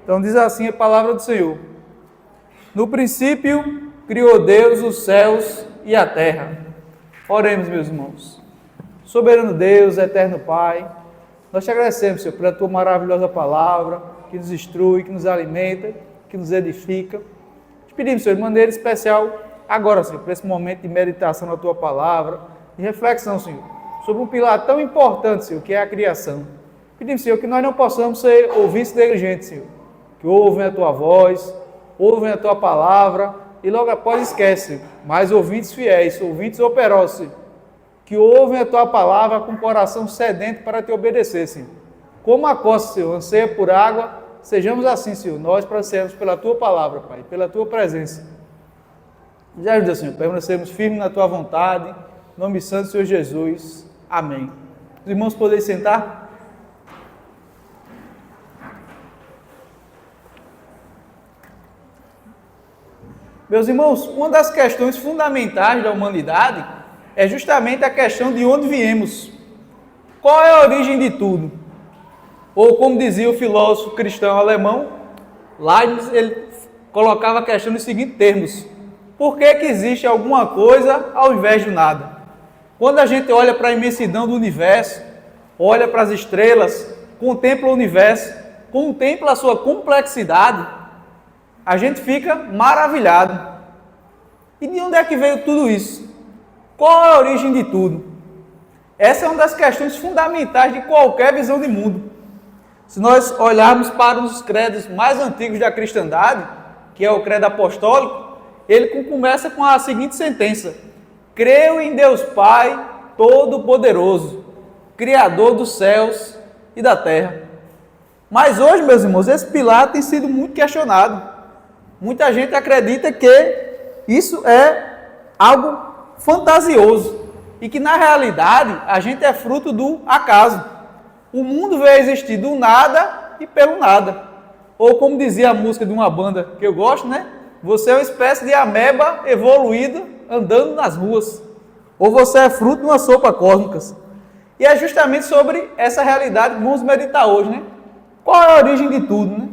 Então diz assim a palavra do Senhor. No princípio criou Deus os céus e a terra. Oremos, meus irmãos. Soberano Deus, eterno Pai, nós te agradecemos, Senhor, pela tua maravilhosa palavra, que nos instrui, que nos alimenta, que nos edifica. Te pedimos, Senhor, de maneira especial, agora, Senhor, por esse momento de meditação na tua palavra, de reflexão, Senhor, sobre um pilar tão importante, Senhor, que é a criação. Pedimos, Senhor, que nós não possamos ser ouvintes negligentes, Senhor, que ouvem a tua voz, ouvem a tua palavra e logo após esquecem, mas ouvintes fiéis, ouvintes operosos, Senhor, que ouvem a tua palavra com o coração sedento para te obedecer, Senhor. Como a costa, Senhor, anseia por água, sejamos assim, Senhor, nós para sermos pela tua palavra, Pai, pela tua presença. Nos ajuda, Senhor, permanecermos firmes na tua vontade, em nome santo do Senhor Jesus. Amém. Os irmãos podem sentar? Meus irmãos, uma das questões fundamentais da humanidade é justamente a questão de onde viemos. Qual é a origem de tudo? Ou como dizia o filósofo cristão alemão, Leibniz, ele colocava a questão nos seguintes termos: por que que existe alguma coisa ao invés de nada? Quando a gente olha para a imensidão do universo, olha para as estrelas, contempla o universo, contempla a sua complexidade, a gente fica maravilhado. E de onde é que veio tudo isso? Qual é a origem de tudo? Essa é uma das questões fundamentais de qualquer visão de mundo. Se nós olharmos para os credos mais antigos da cristandade, que é o credo apostólico, ele começa com a seguinte sentença: creio em Deus Pai Todo-Poderoso, Criador dos céus e da terra. Mas hoje, meus irmãos, esse pilar tem sido muito questionado. Muita gente acredita que isso é algo fantasioso e que na realidade a gente é fruto do acaso. O mundo veio a existir do nada e pelo nada. Ou como dizia a música de uma banda que eu gosto, né? Você é uma espécie de ameba evoluída andando nas ruas. Ou você é fruto de uma sopa cósmica. E é justamente sobre essa realidade que vamos meditar hoje, né? Qual é a origem de tudo, né?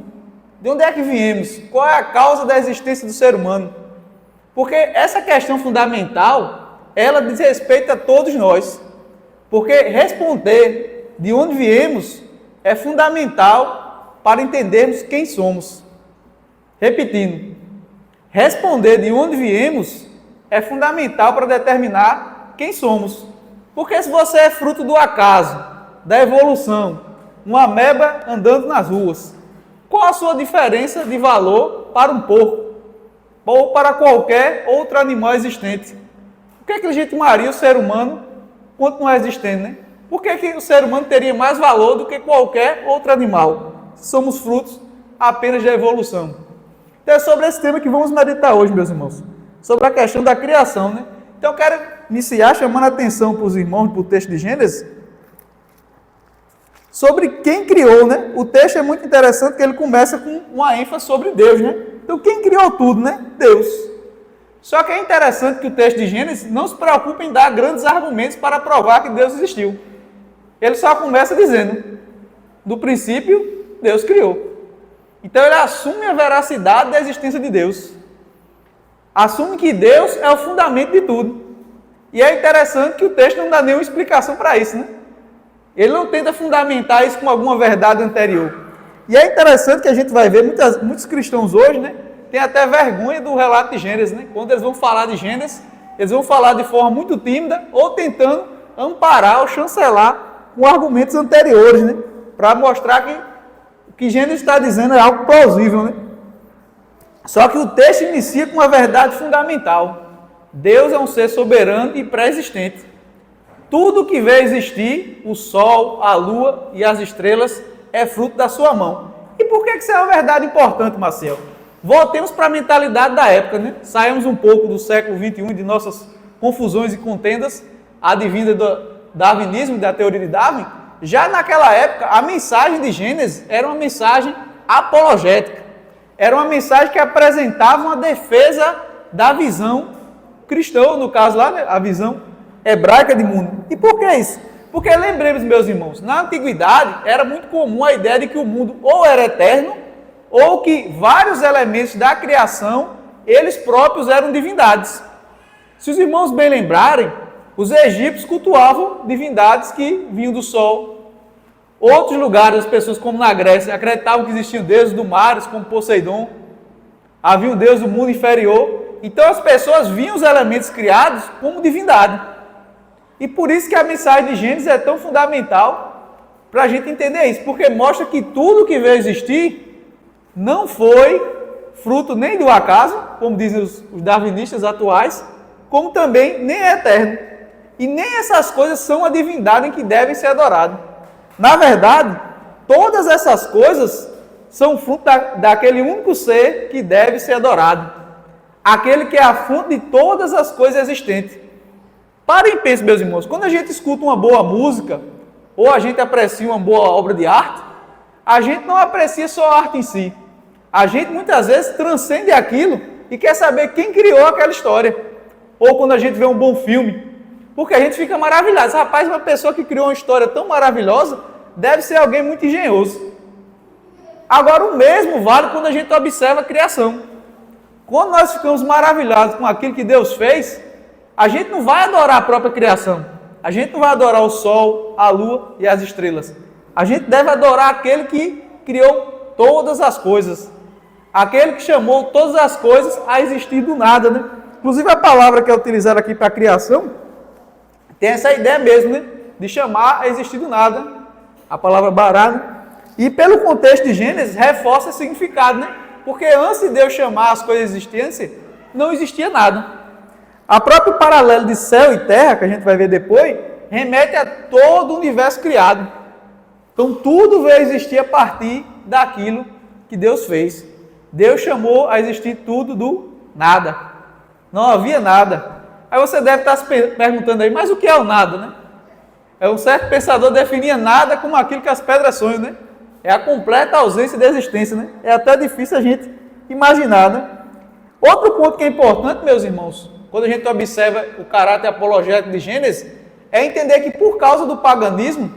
De onde é que viemos? Qual é a causa da existência do ser humano? Porque essa questão fundamental, ela diz respeito a todos nós. Porque responder de onde viemos é fundamental para entendermos quem somos. Repetindo, responder de onde viemos é fundamental para determinar quem somos. Porque se você é fruto do acaso, da evolução, uma ameba andando nas ruas, qual a sua diferença de valor para um porco? Ou para qualquer outro animal existente? Por que legitimaria o ser humano continuar existendo, né? Por que o ser humano teria mais valor do que qualquer outro animal? Somos frutos apenas da evolução. Então é sobre esse tema que vamos meditar hoje, meus irmãos. Sobre a questão da criação, né? Então eu quero iniciar chamando a atenção para os irmãos para o texto de Gênesis, sobre quem criou, né? O texto é muito interessante porque ele começa com uma ênfase sobre Deus, né? Então quem criou tudo, né? Deus. Só que é interessante que o texto de Gênesis não se preocupa em dar grandes argumentos para provar que Deus existiu. Ele só começa dizendo, no princípio, Deus criou. Então ele assume a veracidade da existência de Deus. Assume que Deus é o fundamento de tudo. E é interessante que o texto não dá nenhuma explicação para isso, né? Ele não tenta fundamentar isso com alguma verdade anterior. E é interessante que a gente vai ver muitos cristãos hoje, né? Tem até vergonha do relato de Gênesis, né? Quando eles vão falar de Gênesis, eles vão falar de forma muito tímida ou tentando amparar ou chancelar com argumentos anteriores, né? Para mostrar que o que Gênesis está dizendo é algo plausível, né? Só que o texto inicia com uma verdade fundamental. Deus é um ser soberano e pré-existente. Tudo que veio existir, o sol, a lua e as estrelas, é fruto da sua mão. E por que isso é uma verdade importante, Marcel? Voltemos para a mentalidade da época, né? Saímos um pouco do século XXI, de nossas confusões e contendas, advinda do darwinismo, da teoria de Darwin. Já naquela época, a mensagem de Gênesis era uma mensagem apologética. Era uma mensagem que apresentava uma defesa da visão cristã, no caso lá, né? A visão hebraica de mundo. E por que isso? Porque lembremos, meus irmãos, na antiguidade era muito comum a ideia de que o mundo ou era eterno ou que vários elementos da criação, eles próprios eram divindades. Se os irmãos bem lembrarem, os egípcios cultuavam divindades que vinham do sol. Outros lugares, as pessoas como na Grécia, acreditavam que existiam deuses do mar, como Poseidon. Havia um deus do mundo inferior. Então as pessoas viam os elementos criados como divindade. E por isso que a mensagem de Gênesis é tão fundamental para a gente entender isso. Porque mostra que tudo que veio existir não foi fruto nem do acaso, como dizem os darwinistas atuais, como também nem é eterno. E nem essas coisas são a divindade em que devem ser adoradas. Na verdade, todas essas coisas são fruto daquele único ser que deve ser adorado. Aquele que é a fonte de todas as coisas existentes. Parem e pensem, meus irmãos, quando a gente escuta uma boa música, ou a gente aprecia uma boa obra de arte, a gente não aprecia só a arte em si. A gente muitas vezes transcende aquilo e quer saber quem criou aquela história. Ou quando a gente vê um bom filme, porque a gente fica maravilhado. Rapaz, uma pessoa que criou uma história tão maravilhosa deve ser alguém muito engenhoso. Agora, o mesmo vale quando a gente observa a criação. Quando nós ficamos maravilhados com aquilo que Deus fez, a gente não vai adorar a própria criação. A gente não vai adorar o sol, a lua e as estrelas. A gente deve adorar aquele que criou todas as coisas. Aquele que chamou todas as coisas a existir do nada, né? Inclusive a palavra que é utilizada aqui para a criação tem essa ideia mesmo, né? De chamar a existir do nada. A palavra bará, né? E pelo contexto de Gênesis, reforça esse significado, né? Porque antes de Deus chamar as coisas a existência, não existia nada. A próprio paralelo de céu e terra, que a gente vai ver depois, remete a todo o universo criado. Então tudo veio a existir a partir daquilo que Deus fez. Deus chamou a existir tudo do nada. Não havia nada. Aí você deve estar se perguntando aí, mas o que é o nada, né? Um certo pensador definia nada como aquilo que as pedras sonham, né? É a completa ausência de existência, né? É até difícil a gente imaginar, né? Outro ponto que é importante, meus irmãos, quando a gente observa o caráter apologético de Gênesis, é entender que por causa do paganismo,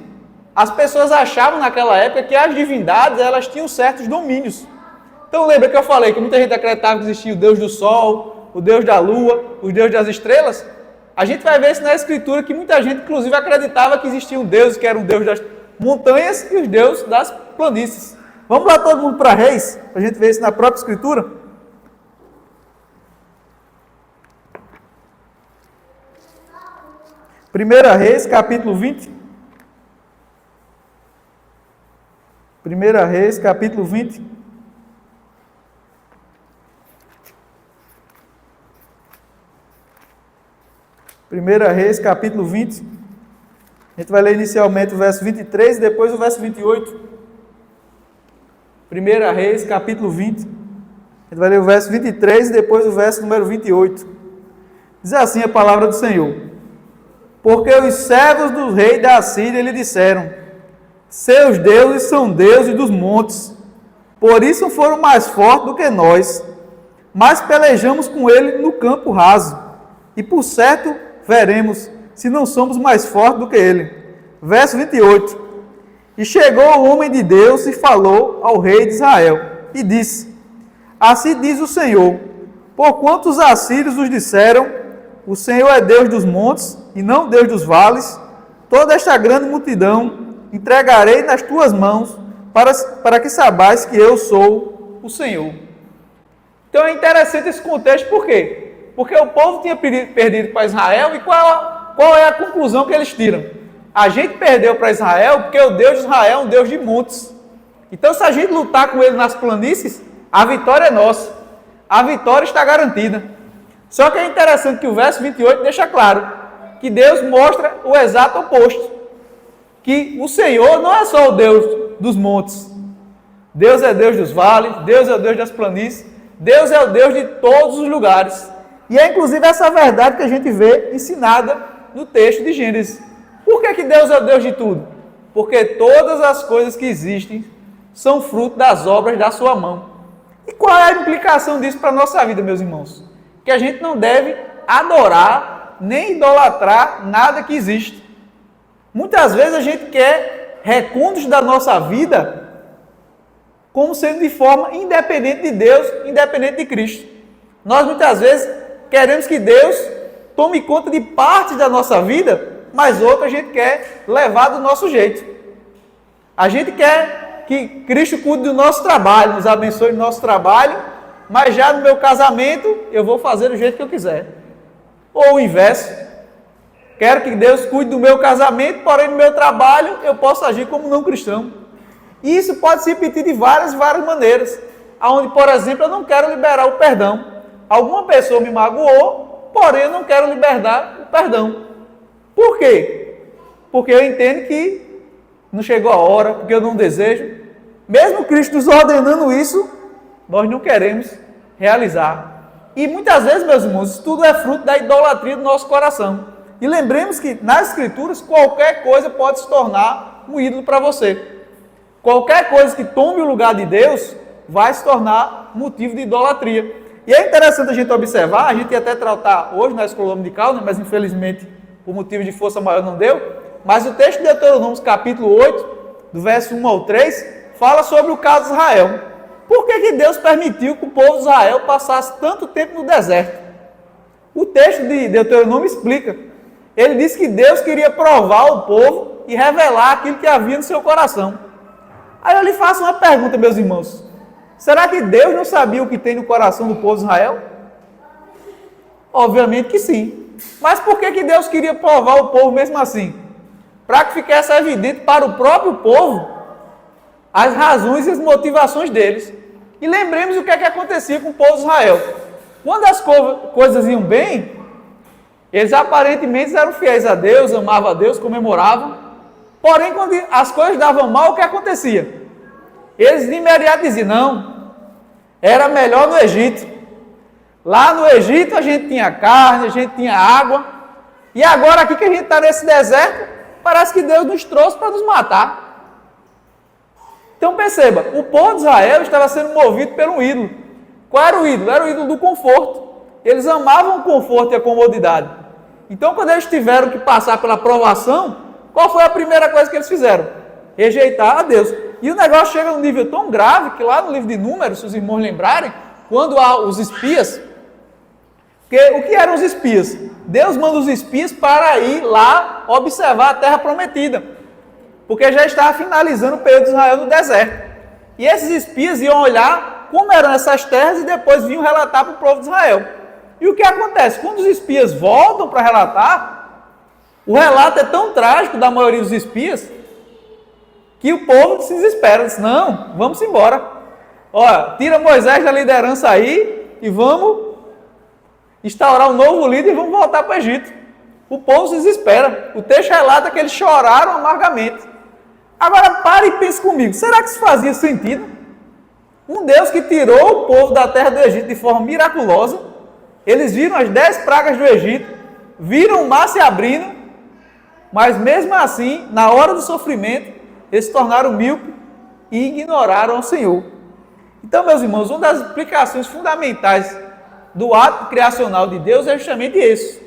as pessoas achavam naquela época que as divindades, elas tinham certos domínios. Então lembra que eu falei que muita gente acreditava que existia o Deus do Sol, o Deus da Lua, o Deus das estrelas? A gente vai ver isso na Escritura, que muita gente, inclusive, acreditava que existiam deuses, que eram o Deus das montanhas e os deuses das planícies. Vamos lá todo mundo para Reis, para a gente ver isso na própria Escritura. Primeira Reis, capítulo 20. Primeira Reis, capítulo 20. Primeira Reis, capítulo 20. A gente vai ler inicialmente o verso 23 e depois o verso 28. Primeira Reis, capítulo 20. A gente vai ler o verso 23 e depois o verso número 28. Diz assim a palavra do Senhor. Porque os servos do rei da Assíria lhe disseram: seus deuses são deuses dos montes, por isso foram mais fortes do que nós, mas pelejamos com ele no campo raso, e por certo veremos se não somos mais fortes do que ele. Verso 28. E chegou o homem de Deus e falou ao rei de Israel, e disse: assim diz o Senhor, porquanto os assírios os disseram, o Senhor é Deus dos montes, e não Deus dos vales, toda esta grande multidão entregarei nas tuas mãos, para que saibais que eu sou o Senhor. Então é interessante esse contexto, por quê? Porque o povo tinha perdido para Israel, e qual é a conclusão que eles tiram? A gente perdeu para Israel porque o Deus de Israel é um Deus de montes. Então, se a gente lutar com ele nas planícies, a vitória é nossa. A vitória está garantida. Só que é interessante que o verso 28 deixa claro que Deus mostra o exato oposto. Que o Senhor não é só o Deus dos montes. Deus é Deus dos vales, Deus é o Deus das planícies, Deus é o Deus de todos os lugares. E é inclusive essa verdade que a gente vê ensinada no texto de Gênesis. Por que Deus é o Deus de tudo? Porque todas as coisas que existem são fruto das obras da sua mão. E qual é a implicação disso para a nossa vida, meus irmãos? Que a gente não deve adorar nem idolatrar nada que existe. Muitas vezes a gente quer recônditos da nossa vida como sendo de forma independente de Deus, independente de Cristo. Nós muitas vezes queremos que Deus tome conta de parte da nossa vida, mas outra a gente quer levar do nosso jeito. A gente quer que Cristo cuide do nosso trabalho, nos abençoe no nosso trabalho, mas já no meu casamento eu vou fazer do jeito que eu quiser. Ou o inverso. Quero que Deus cuide do meu casamento, porém no meu trabalho eu posso agir como não cristão. E isso pode se repetir de várias maneiras. Onde, por exemplo, eu não quero liberar o perdão. Alguma pessoa me magoou, porém eu não quero liberar o perdão. Por quê? Porque eu entendo que não chegou a hora, porque eu não desejo. Mesmo Cristo nos ordenando isso, nós não queremos realizar. E muitas vezes, meus irmãos, isso tudo é fruto da idolatria do nosso coração. E lembremos que nas Escrituras, qualquer coisa pode se tornar um ídolo para você. Qualquer coisa que tome o lugar de Deus vai se tornar motivo de idolatria. E é interessante a gente observar, a gente ia até tratar hoje na escola dominical, né, mas infelizmente por motivo de força maior não deu, mas o texto de Deuteronômio, capítulo 8, do verso 1 ao 3, fala sobre o caso de Israel. Por que Deus permitiu que o povo de Israel passasse tanto tempo no deserto? O texto de Deuteronômio explica. Ele diz que Deus queria provar o povo e revelar aquilo que havia no seu coração. Aí eu lhe faço uma pergunta, meus irmãos. Será que Deus não sabia o que tem no coração do povo de Israel? Obviamente que sim. Mas por que Deus queria provar o povo mesmo assim? Para que ficasse evidente para o próprio povo as razões e as motivações deles. E lembremos o que acontecia com o povo de Israel. Quando as coisas iam bem, eles aparentemente eram fiéis a Deus, amavam a Deus, comemoravam. Porém, quando as coisas davam mal, o que acontecia? Eles de imediato diziam, não, era melhor no Egito. Lá no Egito a gente tinha carne, a gente tinha água. E agora aqui que a gente está nesse deserto, parece que Deus nos trouxe para nos matar. Então perceba, o povo de Israel estava sendo movido pelo ídolo. Qual era o ídolo? Era o ídolo do conforto. Eles amavam o conforto e a comodidade. Então quando eles tiveram que passar pela provação, qual foi a primeira coisa que eles fizeram? Rejeitar a Deus. E o negócio chega num nível tão grave que lá no livro de Números, se os irmãos lembrarem, quando há os espias, porque o que eram os espias? Deus manda os espias para ir lá observar a terra prometida, porque já estava finalizando o período de Israel no deserto. E esses espias iam olhar como eram essas terras e depois vinham relatar para o povo de Israel. E o que acontece? Quando os espias voltam para relatar, o relato é tão trágico da maioria dos espias, que o povo se desespera, diz, não, vamos embora. Olha, tira Moisés da liderança aí e vamos instaurar um novo líder e vamos voltar para o Egito. O povo se desespera. O texto relata que eles choraram amargamente. Agora pare e pense comigo, será que isso fazia sentido? Um Deus que tirou o povo da terra do Egito de forma miraculosa, eles viram as 10 pragas do Egito, viram o mar se abrindo, mas mesmo assim, na hora do sofrimento, eles se tornaram míopes e ignoraram o Senhor. Então, meus irmãos, uma das explicações fundamentais do ato criacional de Deus é justamente isso,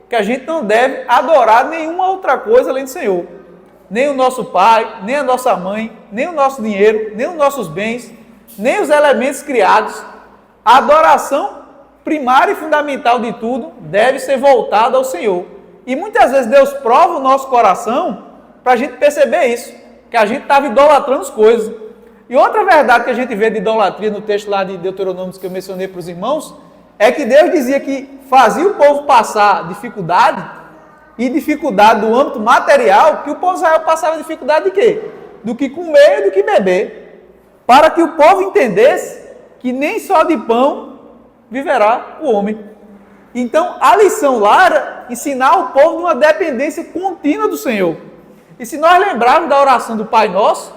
que a gente não deve adorar nenhuma outra coisa além do Senhor. Nem o nosso pai, nem a nossa mãe, nem o nosso dinheiro, nem os nossos bens, nem os elementos criados. A adoração primária e fundamental de tudo deve ser voltada ao Senhor. E muitas vezes Deus prova o nosso coração para a gente perceber isso, que a gente estava idolatrando as coisas. E outra verdade que a gente vê de idolatria no texto lá de Deuteronômio que eu mencionei para os irmãos, é que Deus dizia que fazia o povo passar dificuldade, e dificuldade do âmbito material, que o povo de Israel passava dificuldade de quê? Do que comer e do que beber. Para que o povo entendesse que nem só de pão viverá o homem. Então, a lição lá era ensinar o povo numa dependência contínua do Senhor. E se nós lembrarmos da oração do Pai Nosso,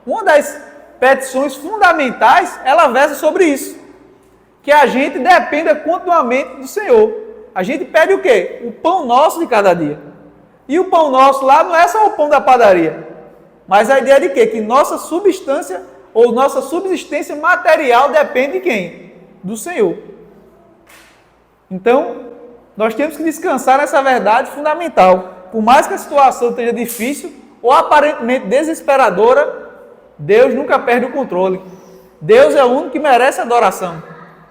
uma das petições fundamentais, ela versa sobre isso. Que a gente dependa continuamente do Senhor. A gente pede o quê? O pão nosso de cada dia. E o pão nosso lá não é só o pão da padaria. Mas a ideia de quê? Que nossa substância ou nossa subsistência material depende de quem? Do Senhor. Então, nós temos que descansar nessa verdade fundamental. Por mais que a situação esteja difícil ou aparentemente desesperadora, Deus nunca perde o controle. Deus é o único que merece adoração.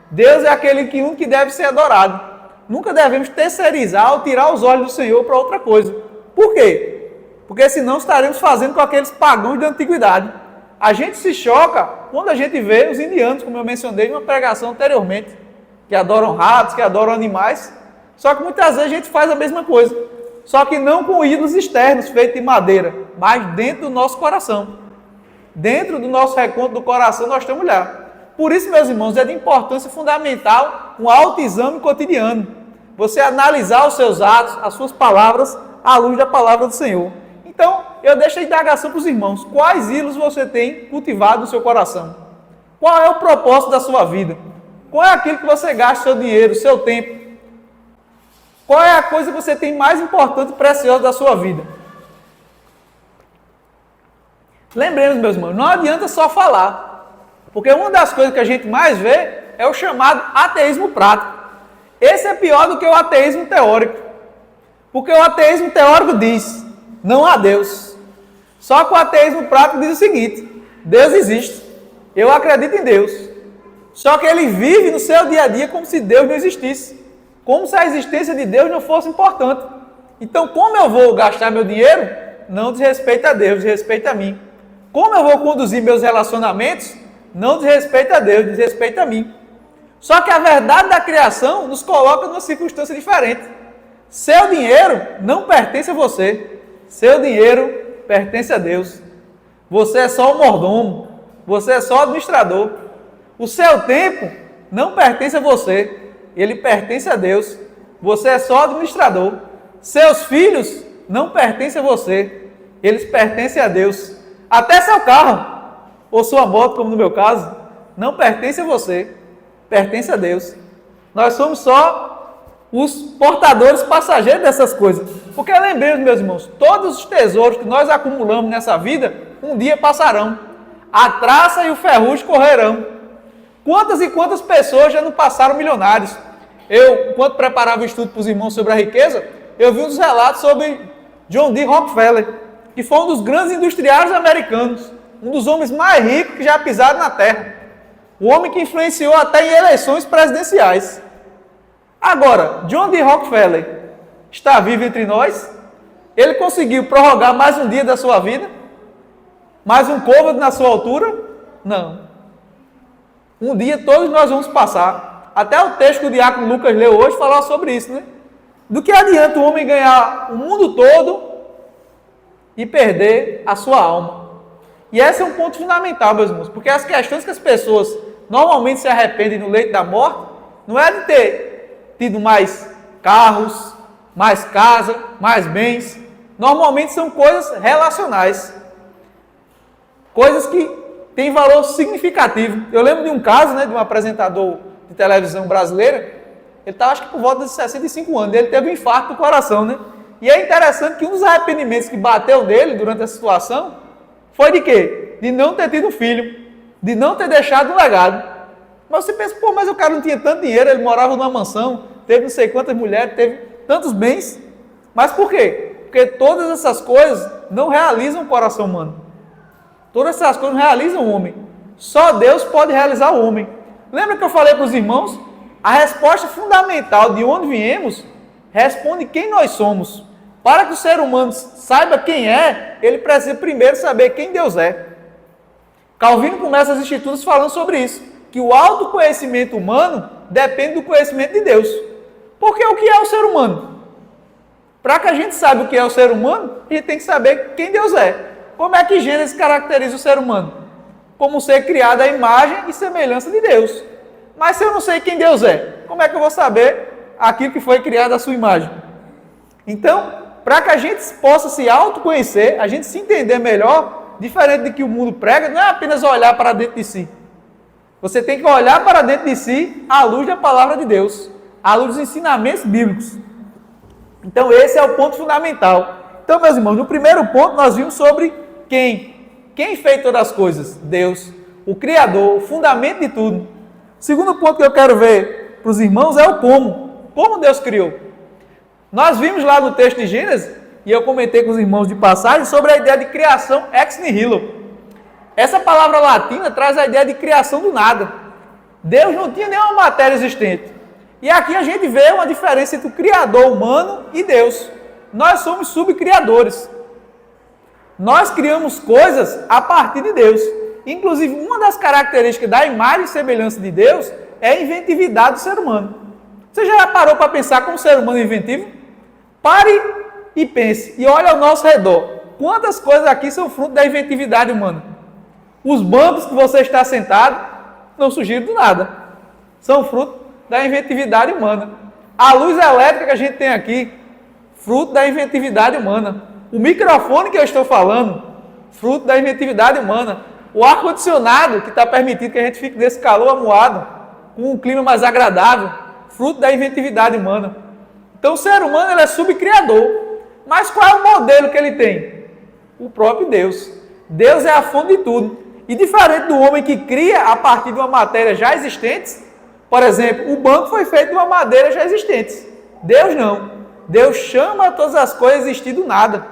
Deus é aquele único que deve ser adorado. Nunca devemos terceirizar ou tirar os olhos do Senhor para outra coisa. Por quê? Porque senão estaremos fazendo com aqueles pagãos da antiguidade. A gente se choca quando a gente vê os indianos, como eu mencionei numa pregação anteriormente, que adoram ratos, que adoram animais. Só que muitas vezes a gente faz a mesma coisa. Só que não com ídolos externos, feitos de madeira, mas dentro do nosso coração. Dentro do nosso recanto do coração nós temos lá. Por isso, meus irmãos, é de importância fundamental um autoexame cotidiano. Você analisar os seus atos, as suas palavras, à luz da palavra do Senhor. Então, eu deixo a indagação para os irmãos. Quais ídolos você tem cultivado no seu coração? Qual é o propósito da sua vida? Qual é aquilo que você gasta seu dinheiro, seu tempo? Qual é a coisa que você tem mais importante e preciosa da sua vida? Lembremos, meus irmãos, não adianta só falar. Porque uma das coisas que a gente mais vê é o chamado ateísmo prático. Esse é pior do que o ateísmo teórico. Porque o ateísmo teórico diz, não há Deus. Só que o ateísmo prático diz o seguinte, Deus existe. Eu acredito em Deus. Só que ele vive no seu dia a dia como se Deus não existisse. Como se a existência de Deus não fosse importante. Então, como eu vou gastar meu dinheiro? Não diz respeito a Deus, diz respeito a mim. Como eu vou conduzir meus relacionamentos? Não diz respeito a Deus, diz respeito a mim. Só que a verdade da criação nos coloca numa circunstância diferente. Seu dinheiro não pertence a você. Seu dinheiro pertence a Deus. Você é só o mordomo. Você é só o administrador. O seu tempo não pertence a você. Ele pertence a Deus. Você é só o administrador. Seus filhos não pertencem a você. Eles pertencem a Deus. Até seu carro ou sua moto, como no meu caso, não pertence a você, pertence a Deus. Nós somos só os portadores passageiros dessas coisas. Porque lembremos, meus irmãos, todos os tesouros que nós acumulamos nessa vida, um dia passarão. A traça e o ferrugem correrão. Quantas e quantas pessoas já não passaram milionários? Eu, enquanto preparava o estudo para os irmãos sobre a riqueza, eu vi uns relatos sobre John D. Rockefeller, que foi um dos grandes industriários americanos. Um dos homens mais ricos que já pisaram na terra. O homem que influenciou até em eleições presidenciais. Agora, John D. Rockefeller está vivo entre nós? Ele conseguiu prorrogar mais um dia da sua vida? Mais um côvado na sua altura? Não. Um dia todos nós vamos passar. Até o texto que o diácono Lucas leu hoje falou sobre isso, né? Do que adianta o homem ganhar o mundo todo e perder a sua alma? E esse é um ponto fundamental, meus irmãos, porque as questões que as pessoas normalmente se arrependem no leito da morte, não é de ter tido mais carros, mais casa, mais bens. Normalmente são coisas relacionais. Coisas que têm valor significativo. Eu lembro de um caso, né, de um apresentador de televisão brasileira, ele estava acho que por volta de 65 anos, ele teve um infarto do coração, né? E é interessante que um dos arrependimentos que bateu nele durante essa situação foi de quê? De não ter tido filho, de não ter deixado um legado. Mas você pensa, pô, mas o cara não tinha tanto dinheiro, ele morava numa mansão, teve não sei quantas mulheres, teve tantos bens. Mas por quê? Porque todas essas coisas não realizam o coração humano. Todas essas coisas não realizam o homem. Só Deus pode realizar o homem. Lembra que eu falei para os irmãos? A resposta fundamental de onde viemos responde quem nós somos. Para que o ser humano saiba quem é, ele precisa primeiro saber quem Deus é. Calvino começa as Escrituras falando sobre isso, que o autoconhecimento humano depende do conhecimento de Deus. Porque o que é o ser humano? Para que a gente saiba o que é o ser humano, a gente tem que saber quem Deus é. Como é que Gênesis caracteriza o ser humano? Como um ser criado à imagem e semelhança de Deus. Mas se eu não sei quem Deus é, como é que eu vou saber aquilo que foi criado à sua imagem? Então, para que a gente possa se autoconhecer, a gente se entender melhor, diferente do que o mundo prega, não é apenas olhar para dentro de si. Você tem que olhar para dentro de si à luz da palavra de Deus, à luz dos ensinamentos bíblicos. Então, esse é o ponto fundamental. Então, meus irmãos, no primeiro ponto nós vimos sobre quem. Quem fez todas as coisas? Deus, o Criador, o fundamento de tudo. O segundo ponto que eu quero ver para os irmãos é o como. Como Deus criou. Nós vimos lá no texto de Gênesis, e eu comentei com os irmãos de passagem, sobre a ideia de criação ex nihilo. Essa palavra latina traz a ideia de criação do nada. Deus não tinha nenhuma matéria existente. E aqui a gente vê uma diferença entre o Criador humano e Deus. Nós somos subcriadores. Nós criamos coisas a partir de Deus. Inclusive, uma das características da imagem e semelhança de Deus é a inventividade do ser humano. Você já parou para pensar como o ser humano é inventivo? Pare e pense. E olhe ao nosso redor. Quantas coisas aqui são fruto da inventividade humana? Os bancos que você está sentado não surgiram do nada. São fruto da inventividade humana. A luz elétrica que a gente tem aqui, fruto da inventividade humana. O microfone que eu estou falando, fruto da inventividade humana. O ar-condicionado que está permitindo que a gente fique nesse calor amuado, com um clima mais agradável, fruto da inventividade humana. Então o ser humano ele é subcriador. Mas qual é o modelo que ele tem? O próprio Deus. Deus é a fonte de tudo. E diferente do homem que cria a partir de uma matéria já existente, por exemplo, o banco foi feito de uma madeira já existente. Deus não. Deus chama todas as coisas a existir do nada.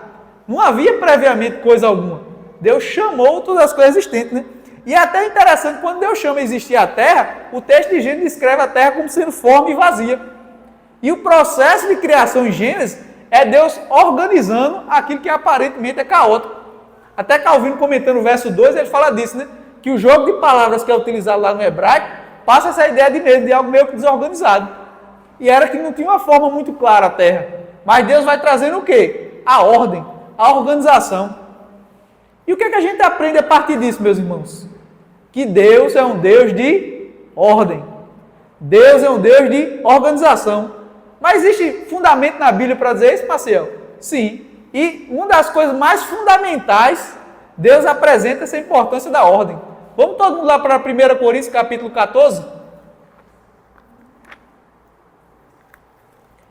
Não havia previamente coisa alguma. Deus chamou todas as coisas existentes, né? E é até interessante, quando Deus chama a existir a terra, o texto de Gênesis descreve a terra como sendo forma e vazia. E o processo de criação em Gênesis é Deus organizando aquilo que aparentemente é caótico. Até Calvino, comentando o verso 2, ele fala disso, né? Que o jogo de palavras que é utilizado lá no hebraico passa essa ideia de algo meio que desorganizado. E era que não tinha uma forma muito clara a terra. Mas Deus vai trazendo o quê? A ordem, a organização. E o que é que a gente aprende a partir disso, meus irmãos? Que Deus é um Deus de ordem. Deus é um Deus de organização. Mas existe fundamento na Bíblia para dizer isso, Maciel? Sim. E uma das coisas mais fundamentais, Deus apresenta essa importância da ordem. Vamos todo mundo lá para 1 Coríntios capítulo 14?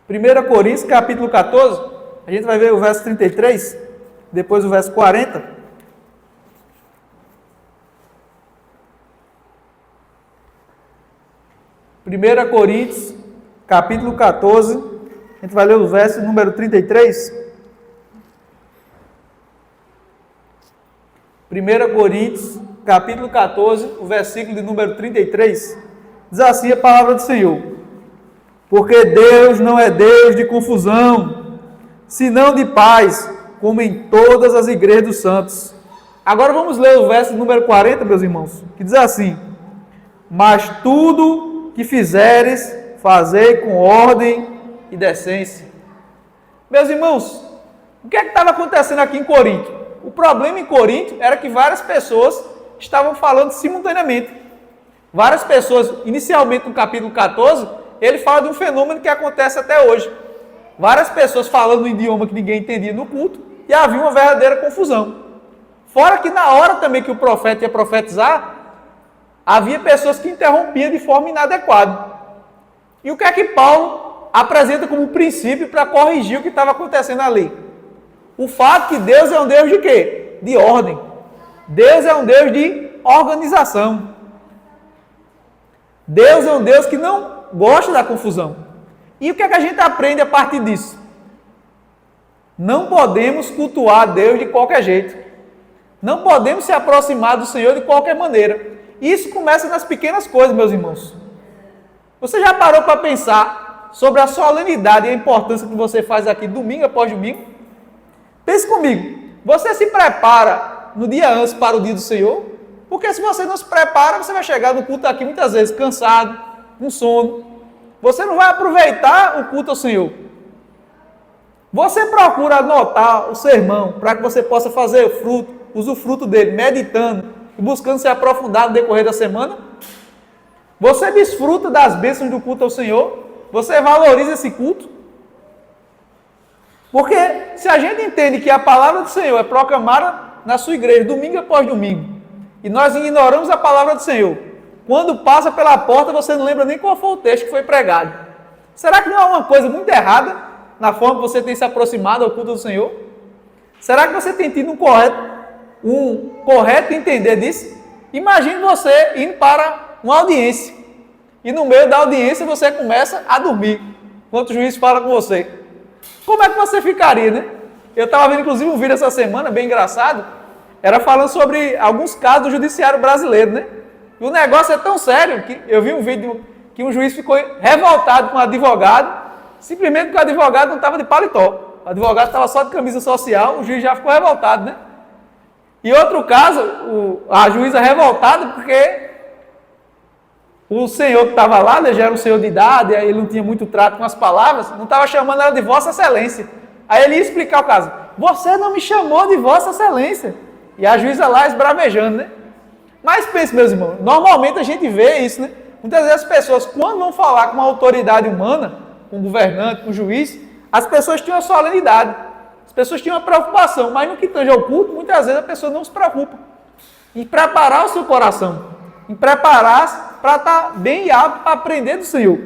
1 Coríntios capítulo 14, a gente vai ver o verso 33, depois o verso 40. 1 Coríntios capítulo 14, a gente vai ler o verso número 33. 1 Coríntios, capítulo 14, o versículo de número 33, diz assim a palavra do Senhor: porque Deus não é Deus de confusão, senão de paz, como em todas as igrejas dos santos. Agora vamos ler o verso número 40, meus irmãos, que diz assim: mas tudo que fizeres, fazei com ordem e decência. Meus irmãos, o que é que estava acontecendo aqui em Corinto? O problema em Corinto era que várias pessoas estavam falando simultaneamente. Várias pessoas, inicialmente no capítulo 14, ele fala de um fenômeno que acontece até hoje. Várias pessoas falando um idioma que ninguém entendia no culto e havia uma verdadeira confusão. Fora que na hora também que o profeta ia profetizar, havia pessoas que interrompiam de forma inadequada. E o que é que Paulo apresenta como princípio para corrigir o que estava acontecendo ali? O fato que Deus é um Deus de quê? De ordem. Deus é um Deus de organização. Deus é um Deus que não gosta da confusão. E o que é que a gente aprende a partir disso? Não podemos cultuar Deus de qualquer jeito. Não podemos se aproximar do Senhor de qualquer maneira. Isso começa nas pequenas coisas, meus irmãos. Você já parou para pensar sobre a solenidade e a importância que você faz aqui domingo após domingo? Pense comigo, você se prepara no dia antes para o dia do Senhor? Porque se você não se prepara, você vai chegar no culto aqui muitas vezes cansado, com sono. Você não vai aproveitar o culto ao Senhor. Você procura anotar o sermão para que você possa fazer o fruto, usufruto dele, meditando e buscando se aprofundar no decorrer da semana? Você desfruta das bênçãos do culto ao Senhor? Você valoriza esse culto? Porque se a gente entende que a palavra do Senhor é proclamada na sua igreja, domingo após domingo, e nós ignoramos a palavra do Senhor, quando passa pela porta você não lembra nem qual foi o texto que foi pregado. Será que não há uma coisa muito errada na forma que você tem se aproximado ao culto do Senhor? Será que você tem tido um correto entender disso? Imagine você indo para uma audiência, e no meio da audiência você começa a dormir, enquanto o juiz fala com você. Como é que você ficaria, né? Eu estava vendo inclusive um vídeo essa semana, bem engraçado, era falando sobre alguns casos do judiciário brasileiro, né? E o negócio é tão sério que eu vi um vídeo que um juiz ficou revoltado com o advogado, simplesmente porque o advogado não estava de paletó. O advogado estava só de camisa social, o juiz já ficou revoltado, né? E outro caso, a juíza revoltada porque o senhor que estava lá, ele já era um senhor de idade, aí ele não tinha muito trato com as palavras, não estava chamando ela de Vossa Excelência. Aí ele ia explicar o caso. Você não me chamou de Vossa Excelência. E a juíza lá esbravejando, né? Mas pense, meus irmãos, normalmente a gente vê isso, né? Muitas vezes as pessoas, quando vão falar com uma autoridade humana, com um governante, com um juiz, as pessoas tinham a solenidade. As pessoas tinham uma preocupação, mas no que tange ao culto, muitas vezes a pessoa não se preocupa em preparar o seu coração, em preparar-se para estar bem apto para aprender do Senhor.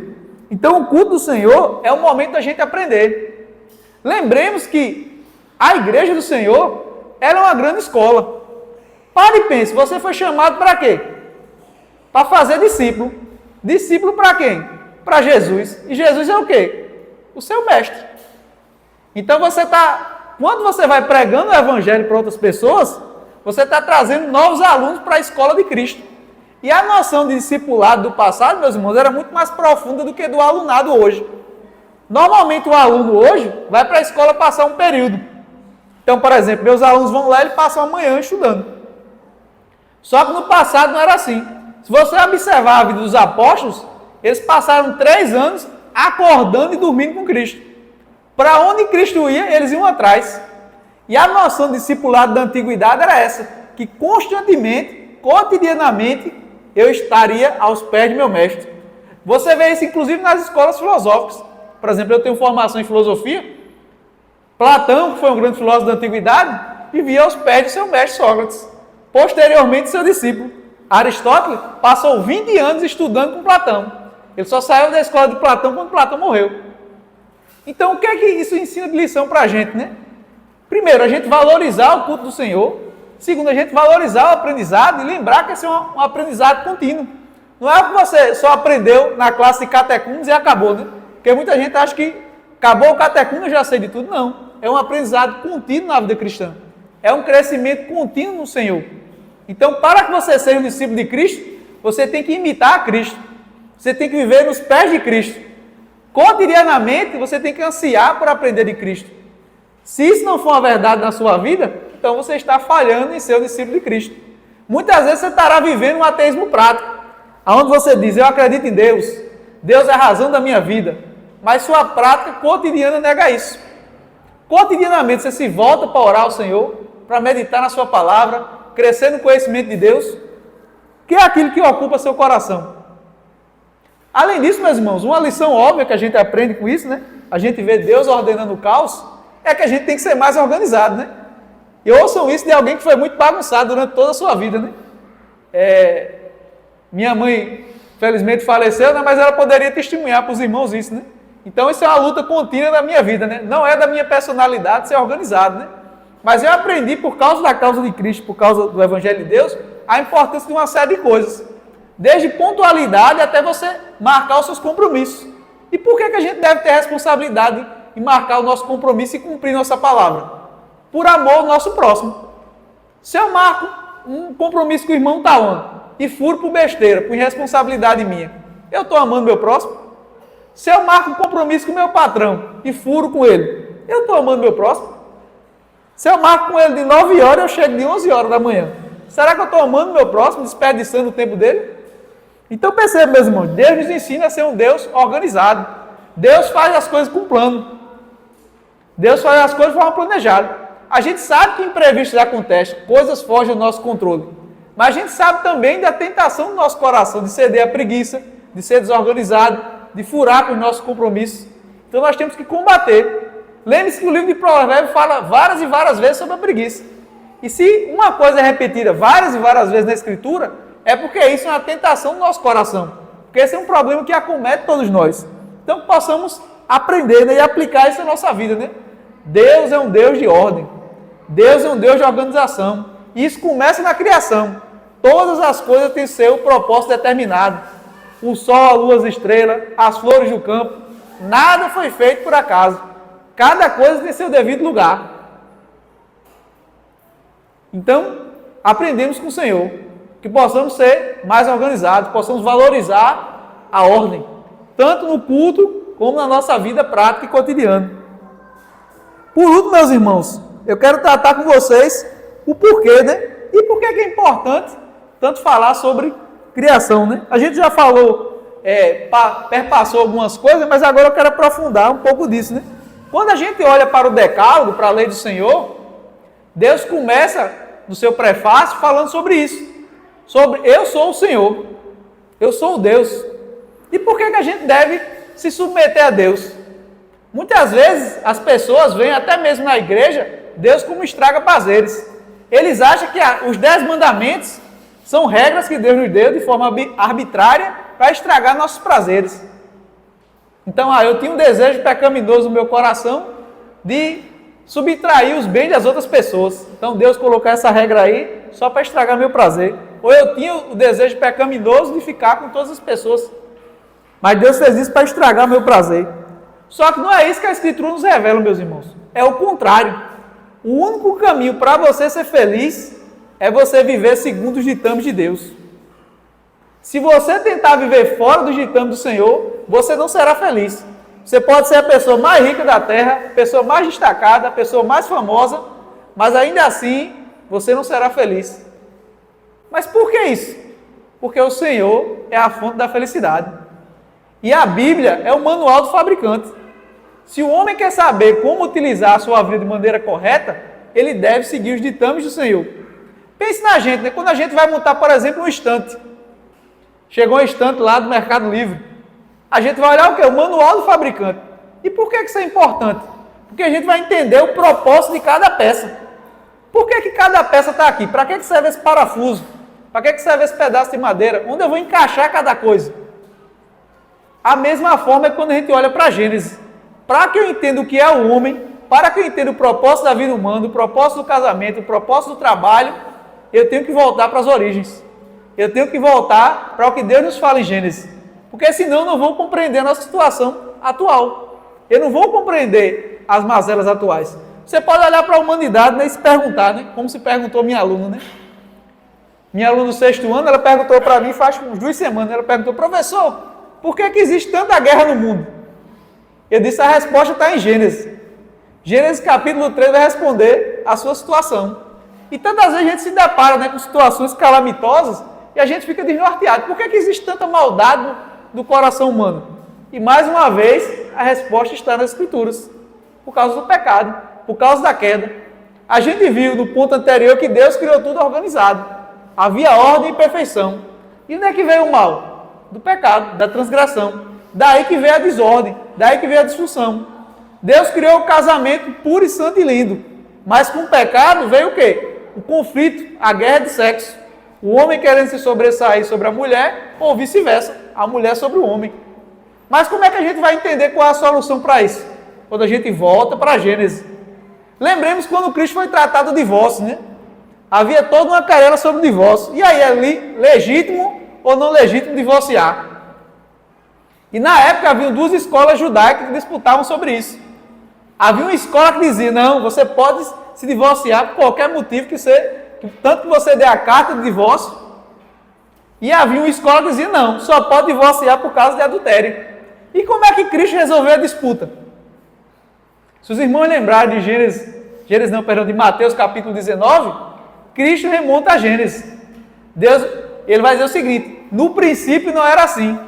Então, o culto do Senhor é o momento da gente aprender. Lembremos que a igreja do Senhor ela é uma grande escola. Pare e pense, você foi chamado para quê? Para fazer discípulo. Discípulo para quem? Para Jesus. E Jesus é o quê? O seu mestre. Então quando você vai pregando o evangelho para outras pessoas, você está trazendo novos alunos para a escola de Cristo. E a noção de discipulado do passado, meus irmãos, era muito mais profunda do que do alunado hoje. Normalmente o aluno hoje vai para a escola passar um período. Então, por exemplo, meus alunos vão lá e passam a manhã estudando. Só que no passado não era assim. Se você observar a vida dos apóstolos, eles passaram 3 anos acordando e dormindo com Cristo. Para onde Cristo ia, eles iam atrás. E a noção de discipulado da antiguidade era essa, que constantemente, cotidianamente, eu estaria aos pés de meu mestre. Você vê isso inclusive nas escolas filosóficas. Por exemplo, eu tenho formação em filosofia. Platão, que foi um grande filósofo da antiguidade, vivia aos pés de seu mestre Sócrates. Posteriormente, seu discípulo. Aristóteles passou 20 anos estudando com Platão. Ele só saiu da escola de Platão quando Platão morreu. Então, o que é que isso ensina de lição para a gente, né? Primeiro, a gente valorizar o culto do Senhor. Segundo, a gente valorizar o aprendizado e lembrar que esse é um aprendizado contínuo. Não é o que você só aprendeu na classe de catecúmenos e acabou, né? Porque muita gente acha que acabou o catecúmeno, eu já sei de tudo. Não. É um aprendizado contínuo na vida cristã. É um crescimento contínuo no Senhor. Então, para que você seja um discípulo de Cristo, você tem que imitar a Cristo. Você tem que viver nos pés de Cristo. Cotidianamente, você tem que ansiar por aprender de Cristo. Se isso não for uma verdade na sua vida, então você está falhando em ser um discípulo de Cristo. Muitas vezes você estará vivendo um ateísmo prático, onde você diz, eu acredito em Deus, Deus é a razão da minha vida, mas sua prática cotidiana nega isso. Cotidianamente você se volta para orar ao Senhor, para meditar na sua palavra, crescer no conhecimento de Deus, que é aquilo que ocupa seu coração. Além disso, meus irmãos, uma lição óbvia que a gente aprende com isso, né? A gente vê Deus ordenando o caos, é que a gente tem que ser mais organizado, né? E ouçam isso de alguém que foi muito bagunçado durante toda a sua vida, né? Minha mãe, felizmente, faleceu, né? Mas ela poderia testemunhar para os irmãos isso, né? Então, isso é uma luta contínua da minha vida, né? Não é da minha personalidade ser organizado, né? Mas eu aprendi, por causa da causa de Cristo, por causa do Evangelho de Deus, a importância de uma série de coisas. Desde pontualidade até você marcar os seus compromissos. E por que a gente deve ter responsabilidade em marcar o nosso compromisso e cumprir nossa palavra? Por amor ao nosso próximo. Se eu marco um compromisso com o irmão Tawan e furo por besteira, por irresponsabilidade minha, eu estou amando meu próximo? Se eu marco um compromisso com o meu patrão e furo com ele, eu estou amando meu próximo? Se eu marco com ele de 9 horas, eu chego de 11 horas da manhã. Será que eu estou amando meu próximo, desperdiçando o tempo dele? Então perceba, meus irmãos, Deus nos ensina a ser um Deus organizado. Deus faz as coisas com plano. Deus faz as coisas de forma planejada. A gente sabe que imprevistos acontecem, coisas fogem do nosso controle. Mas a gente sabe também da tentação do nosso coração de ceder à preguiça, de ser desorganizado, de furar com os nossos compromissos. Então nós temos que combater. Lembre-se que o livro de Provérbios fala várias e várias vezes sobre a preguiça. E se uma coisa é repetida várias e várias vezes na Escritura, é porque isso é uma tentação do nosso coração. Porque esse é um problema que acomete todos nós. Então que possamos aprender, né, e aplicar isso na nossa vida, né? Deus é um Deus de ordem. Deus é um Deus de organização. E isso começa na criação. Todas as coisas têm seu propósito determinado. O sol, a lua, as estrelas, as flores do campo. Nada foi feito por acaso. Cada coisa tem seu devido lugar. Então, aprendemos com o Senhor, que possamos ser mais organizados, possamos valorizar a ordem, tanto no culto como na nossa vida prática e cotidiana. Por último, meus irmãos, eu quero tratar com vocês o porquê, né? E por que é importante tanto falar sobre criação, né? A gente já falou, perpassou algumas coisas, mas agora eu quero aprofundar um pouco disso, né? Quando a gente olha para o decálogo, para a lei do Senhor, Deus começa no seu prefácio falando sobre isso. Sobre eu sou o Senhor, eu sou o Deus. E por que a gente deve se submeter a Deus? Muitas vezes as pessoas veem, até mesmo na igreja, Deus como estraga-prazeres. Eles acham que os 10 mandamentos são regras que Deus nos deu de forma arbitrária para estragar nossos prazeres. Então, eu tinha um desejo pecaminoso no meu coração de subtrair os bens das outras pessoas. Então, Deus colocou essa regra aí só para estragar meu prazer. Ou eu tinha o desejo pecaminoso de ficar com todas as pessoas. Mas Deus fez isso para estragar meu prazer. Só que não é isso que a Escritura nos revela, meus irmãos. É o contrário. O único caminho para você ser feliz é você viver segundo os ditames de Deus. Se você tentar viver fora dos ditames do Senhor, você não será feliz. Você pode ser a pessoa mais rica da terra, a pessoa mais destacada, a pessoa mais famosa, mas ainda assim você não será feliz. Mas por que isso? Porque o Senhor é a fonte da felicidade. E a Bíblia é o manual do fabricante. Se o homem quer saber como utilizar a sua vida de maneira correta, ele deve seguir os ditames do Senhor. Pense na gente, né? Quando a gente vai montar, por exemplo, um estante. Chegou um estante lá do Mercado Livre. A gente vai olhar o quê? O manual do fabricante. E por que isso é importante? Porque a gente vai entender o propósito de cada peça. Por que cada peça está aqui? Para que serve esse parafuso? Para que serve esse pedaço de madeira? Onde eu vou encaixar cada coisa? A mesma forma é quando a gente olha para Gênesis. Para que eu entenda o que é o homem, para que eu entenda o propósito da vida humana, o propósito do casamento, o propósito do trabalho, eu tenho que voltar para as origens. Eu tenho que voltar para o que Deus nos fala em Gênesis. Porque senão eu não vou compreender a nossa situação atual. Eu não vou compreender as mazelas atuais. Você pode olhar para a humanidade, né, e se perguntar, né, como se perguntou minha aluna, né? Minha aluna do 6º ano, ela perguntou para mim, faz uns 2 semanas, ela perguntou, professor, por que existe tanta guerra no mundo? Eu disse, a resposta está em Gênesis. Gênesis capítulo 3 vai responder a sua situação. E tantas vezes a gente se depara, né, com situações calamitosas e a gente fica desnorteado. Por que existe tanta maldade do coração humano? E mais uma vez, a resposta está nas Escrituras. Por causa do pecado, por causa da queda. A gente viu no ponto anterior que Deus criou tudo organizado. Havia ordem e perfeição. E onde é que veio o mal? Do pecado, da transgressão. Daí que veio a desordem, daí que veio a disfunção. Deus criou o casamento puro e santo e lindo. Mas com o pecado veio o quê? O conflito, a guerra de sexo. O homem querendo se sobressair sobre a mulher, ou vice-versa, a mulher sobre o homem. Mas como é que a gente vai entender qual é a solução para isso? Quando a gente volta para Gênesis. Lembremos quando Cristo foi tratado do divórcio, né? Havia toda uma querela sobre o divórcio. E aí, ali, legítimo ou não legítimo divorciar? E na época havia 2 escolas judaicas que disputavam sobre isso. Havia uma escola que dizia, não, você pode se divorciar por qualquer motivo tanto que você dê a carta de divórcio. E havia uma escola que dizia, não, só pode divorciar por causa de adultério. E como é que Cristo resolveu a disputa? Se os irmãos lembrarem de Mateus capítulo 19, Cristo remonta a Gênesis. Deus, ele vai dizer o seguinte, no princípio não era assim.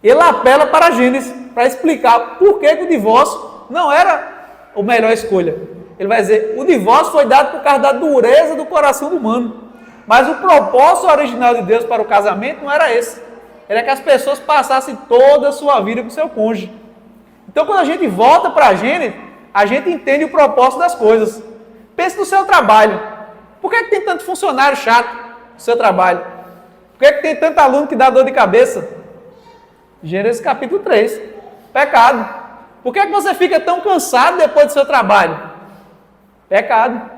Ele apela para Gênesis, para explicar por que o divórcio não era a melhor escolha. Ele vai dizer, o divórcio foi dado por causa da dureza do coração do humano. Mas o propósito original de Deus para o casamento não era esse. Era que as pessoas passassem toda a sua vida com o seu cônjuge. Então, quando a gente volta para Gênesis, a gente entende o propósito das coisas. Pense no seu trabalho. Por que tem tanto funcionário chato no seu trabalho? Por que tem tanto aluno que dá dor de cabeça? Gênesis capítulo 3. Pecado. Por que você fica tão cansado depois do seu trabalho? Pecado.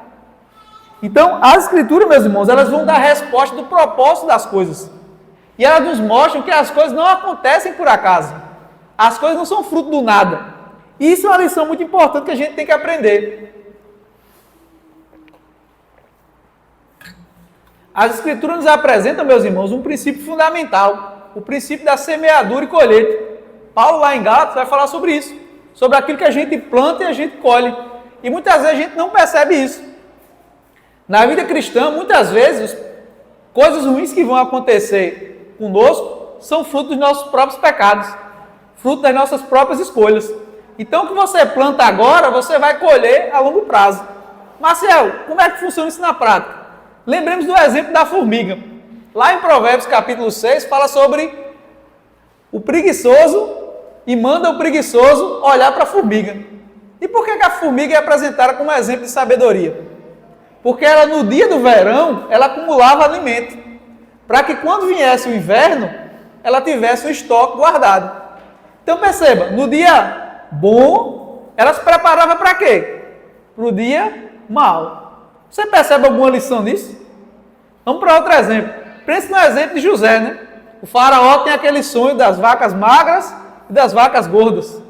Então, as Escrituras, meus irmãos, elas vão dar resposta do propósito das coisas. E elas nos mostram que as coisas não acontecem por acaso. As coisas não são fruto do nada. E isso é uma lição muito importante que a gente tem que aprender. As Escrituras nos apresentam, meus irmãos, um princípio fundamental, o princípio da semeadura e colheita. Paulo, lá em Gálatas, vai falar sobre isso, sobre aquilo que a gente planta e a gente colhe. E muitas vezes a gente não percebe isso. Na vida cristã, muitas vezes, coisas ruins que vão acontecer conosco são fruto dos nossos próprios pecados, fruto das nossas próprias escolhas. Então, o que você planta agora, você vai colher a longo prazo. Marcel, como é que funciona isso na prática? Lembremos do exemplo da formiga. Lá em Provérbios capítulo 6, fala sobre o preguiçoso e manda o preguiçoso olhar para a formiga. E por que a formiga é apresentada como exemplo de sabedoria? Porque ela, no dia do verão, ela acumulava alimento, para que quando viesse o inverno, ela tivesse um estoque guardado. Então perceba, no dia bom, ela se preparava para quê? Para o dia mau. Você percebe alguma lição nisso? Vamos para outro exemplo. Pense no exemplo de José, né? O faraó tem aquele sonho das vacas magras e das vacas gordas.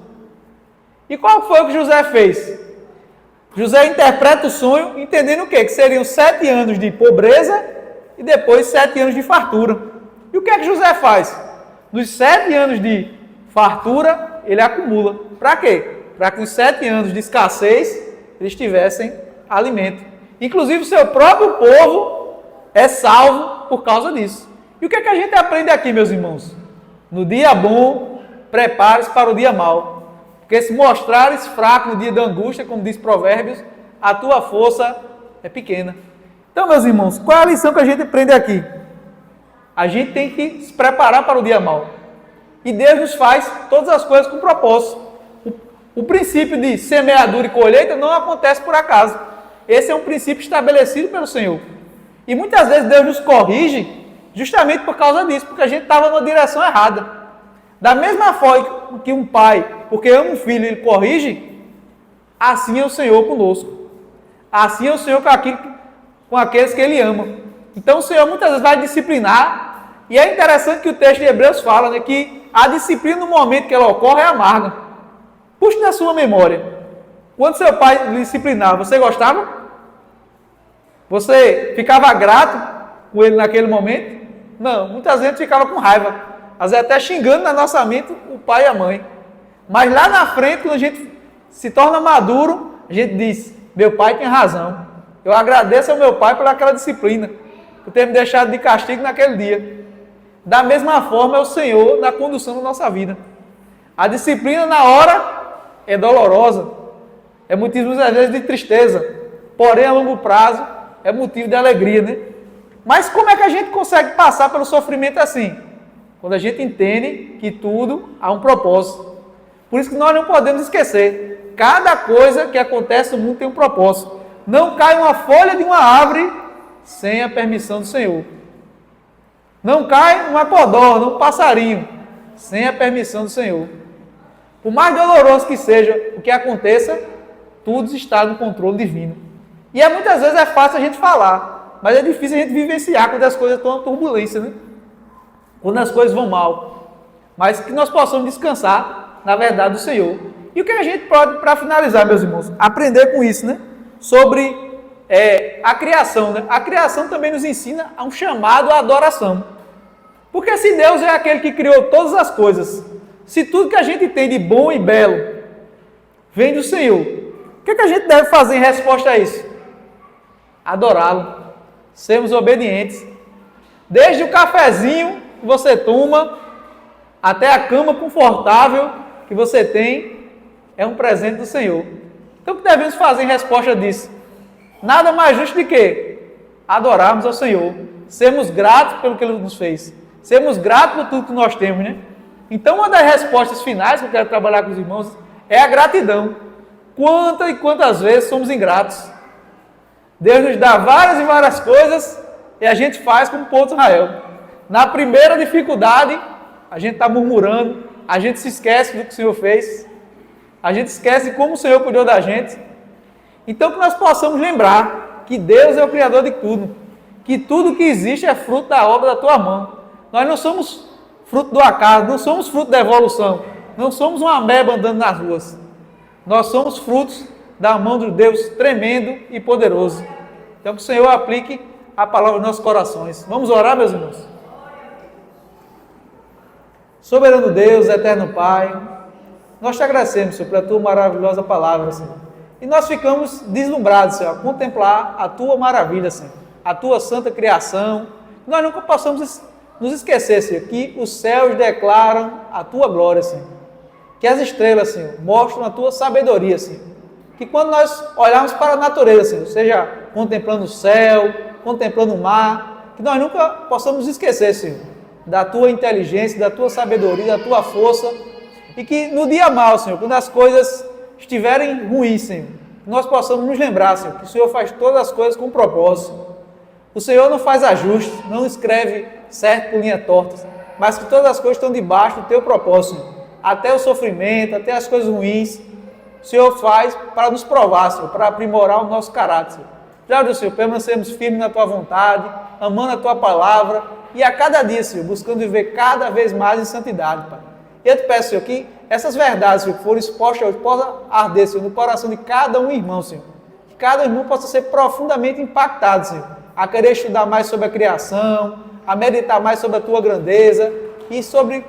E qual foi o que José fez? José interpreta o sonho entendendo o quê? Que seriam 7 anos de pobreza e depois 7 anos de fartura. E o que é que José faz? Nos 7 anos de fartura, ele acumula. Para quê? Para que os 7 anos de escassez, eles tivessem alimento. Inclusive o seu próprio povo é salvo por causa disso. E o que é que a gente aprende aqui, meus irmãos? No dia bom, prepare-se para o dia mau. Porque se mostrares fraco no dia da angústia, como diz Provérbios, a tua força é pequena. Então, meus irmãos, qual é a lição que a gente aprende aqui? A gente tem que se preparar para o dia mau. E Deus nos faz todas as coisas com propósito. O princípio de semeadura e colheita não acontece por acaso. Esse é um princípio estabelecido pelo Senhor. E muitas vezes Deus nos corrige justamente por causa disso, porque a gente estava na direção errada. Da mesma forma que um pai, porque ama um filho, ele corrige, assim é o Senhor conosco. Assim é o Senhor com aqueles que ele ama. Então o Senhor muitas vezes vai disciplinar, e é interessante que o texto de Hebreus fala, né, que a disciplina no momento que ela ocorre é amarga. Puxe na sua memória. Quando seu pai lhe disciplinava, você gostava? Você ficava grato com ele naquele momento? Não, muitas vezes ficava com raiva. Às vezes até xingando na nossa mente o pai e a mãe. Mas lá na frente, quando a gente se torna maduro, a gente diz, meu pai tem razão. Eu agradeço ao meu pai por aquela disciplina, por ter me deixado de castigo naquele dia. Da mesma forma é o Senhor na condução da nossa vida. A disciplina na hora é dolorosa, é motivo às vezes de tristeza, porém a longo prazo é motivo de alegria, né? Mas como é que a gente consegue passar pelo sofrimento assim? Quando a gente entende que tudo há um propósito. Por isso que nós não podemos esquecer. Cada coisa que acontece no mundo tem um propósito. Não cai uma folha de uma árvore sem a permissão do Senhor. Não cai uma codorna, um passarinho, sem a permissão do Senhor. Por mais doloroso que seja o que aconteça, tudo está no controle divino. E muitas vezes é fácil a gente falar, mas é difícil a gente vivenciar quando as coisas estão em turbulência, né? Quando as coisas vão mal, mas que nós possamos descansar na verdade do Senhor. E o que a gente pode, para finalizar, meus irmãos, aprender com isso, né? Sobre a criação, né? A criação também nos ensina a um chamado à adoração. Porque se Deus é aquele que criou todas as coisas, se tudo que a gente tem de bom e belo vem do Senhor, o que a gente deve fazer em resposta a isso? Adorá-lo, sermos obedientes. Desde o cafezinho que você toma, até a cama confortável que você tem, é um presente do Senhor. Então o que devemos fazer em resposta disso? Nada mais justo do que adorarmos ao Senhor, sermos gratos pelo que Ele nos fez, sermos gratos por tudo que nós temos, né? Então uma das respostas finais que eu quero trabalhar com os irmãos é a gratidão. Quantas e quantas vezes somos ingratos? Deus nos dá várias e várias coisas e a gente faz como o povo de Israel. Na primeira dificuldade, a gente está murmurando, a gente se esquece do que o Senhor fez, a gente esquece como o Senhor cuidou da gente. Então que nós possamos lembrar que Deus é o Criador de tudo, que tudo que existe é fruto da obra da tua mão. Nós não somos fruto do acaso, não somos fruto da evolução, não somos uma ameba andando nas ruas. Nós somos frutos da mão de Deus tremendo e poderoso. Então que o Senhor aplique a palavra nos nossos corações. Vamos orar, meus irmãos? Soberano Deus, eterno Pai, nós te agradecemos, Senhor, pela tua maravilhosa palavra, Senhor. E nós ficamos deslumbrados, Senhor, a contemplar a tua maravilha, Senhor, a tua santa criação. Nós nunca possamos nos esquecer, Senhor, que os céus declaram a tua glória, Senhor. Que as estrelas, Senhor, mostram a tua sabedoria, Senhor. Que quando nós olharmos para a natureza, Senhor, seja contemplando o céu, contemplando o mar, que nós nunca possamos esquecer, Senhor, da tua inteligência, da tua sabedoria, da tua força, e que no dia mau, Senhor, quando as coisas estiverem ruins, Senhor, nós possamos nos lembrar, Senhor, que o Senhor faz todas as coisas com propósito. O Senhor não faz ajustes, não escreve certo por linha torta, mas que todas as coisas estão debaixo do teu propósito, Senhor. Até o sofrimento, até as coisas ruins, o Senhor faz para nos provar, Senhor, para aprimorar o nosso caráter, Senhor. Já do Senhor, permanecemos firmes na tua vontade, amando a tua palavra, e a cada dia, Senhor, buscando viver cada vez mais em santidade, Pai. E eu te peço, Senhor, que essas verdades, Senhor, que foram expostas hoje, possam arder, Senhor, no coração de cada um irmão, Senhor. Que cada irmão possa ser profundamente impactado, Senhor, a querer estudar mais sobre a criação, a meditar mais sobre a tua grandeza e sobre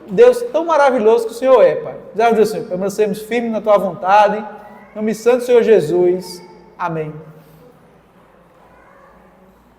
Deus tão maravilhoso que o Senhor é, Pai. Já do Senhor, permanecemos firmes na tua vontade. Em nome santo do Senhor Jesus. Amém.